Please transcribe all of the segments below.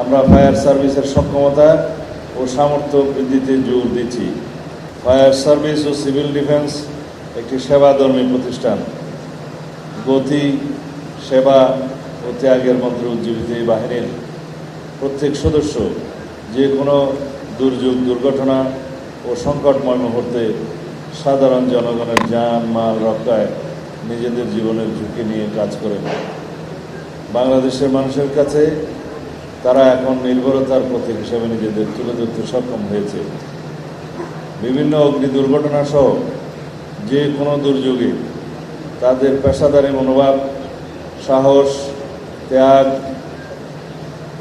আমরা ফায়ার সার্ভিসের সক্ষমতা ও সামর্থ্য বৃদ্ধিতে জোর দিচ্ছি। ফায়ার সার্ভিস ও সিভিল ডিফেন্স একটি সেবাধর্মী প্রতিষ্ঠান। গতি, সেবা ও ত্যাগের মন্ত্রে উজ্জীবিত এই বাহিনীর প্রত্যেক সদস্য যে কোনো দুর্যোগ, দুর্ঘটনা ও সংকটময় মুহূর্তে সাধারণ জনগণের জান মাল রক্ষায় নিজেদের জীবনের ঝুঁকি নিয়ে কাজ করেন। বাংলাদেশের মানুষের কাছে তারা এখন নির্ভরতার প্রতীক হিসেবে নিজেদের তুলে ধরতে সক্ষম হয়েছে। বিভিন্ন অগ্নি দুর্ঘটনা সহ যে কোনো দুর্যোগে তাদের পেশাদারী মনোভাব, সাহস, ত্যাগ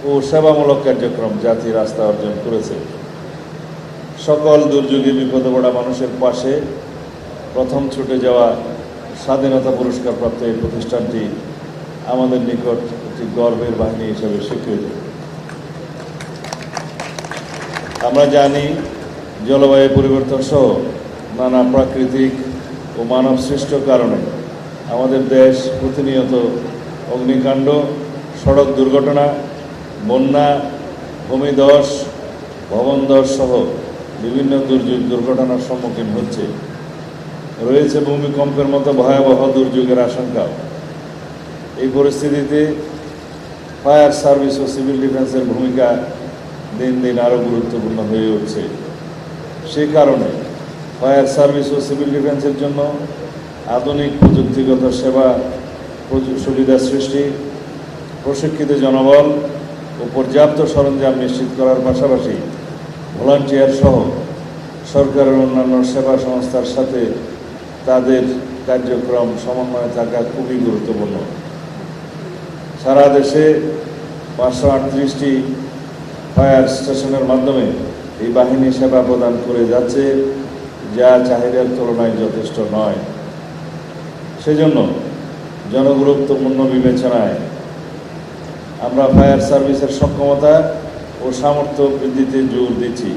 ও সেবামূলক কার্যক্রম জাতির আস্থা অর্জন করেছে। সকল দুর্যোগে বিপদে পড়া মানুষের পাশে প্রথম ছুটে যাওয়া স্বাধীনতা পুরস্কারপ্রাপ্ত এই প্রতিষ্ঠানটি আমাদের নিকট একটি গর্বের বাহিনী হিসেবে স্বীকৃত। আমরা জানি জলবায়ু পরিবর্তন সহ নানা প্রাকৃতিক ও মানব সৃষ্ট কারণে আমাদের দেশ প্রতিনিয়ত অগ্নিকাণ্ড, সড়ক দুর্ঘটনা, বন্যা, ভূমিধস, ভবনধস সহ বিভিন্ন দুর্যোগ দুর্ঘটনার সম্মুখীন হচ্ছে। রয়েছে ভূমিকম্পের মতো ভয়াবহ দুর্যোগের আশঙ্কা। এই পরিস্থিতিতে ফায়ার সার্ভিস ও সিভিল ডিফেন্সের ভূমিকা দিন দিন আরও গুরুত্বপূর্ণ হয়ে উঠছে। সেই কারণে ফায়ার সার্ভিস ও সিভিল ডিফেন্সের জন্য আধুনিক প্রযুক্তিগত সেবা সুবিধা সৃষ্টি, প্রশিক্ষিত জনবল ও পর্যাপ্ত সরঞ্জাম নিশ্চিত করার পাশাপাশি ভলান্টিয়ার সহ সরকারের অন্যান্য সেবা সংস্থার সাথে তাদের কার্যক্রম সমন্বয়ে থাকা খুবই গুরুত্বপূর্ণ। সারা দেশে 538টি ফায়ার স্টেশনের মাধ্যমে এই বাহিনী সেবা প্রদান করে যাচ্ছে, যা চাহিদার তুলনায় যথেষ্ট নয়। সেজন্য জনগুরুত্বপূর্ণ বিবেচনায় আমরা ফায়ার সার্ভিসের সক্ষমতা ও সামর্থ্য বৃদ্ধিতে জোর দিচ্ছি।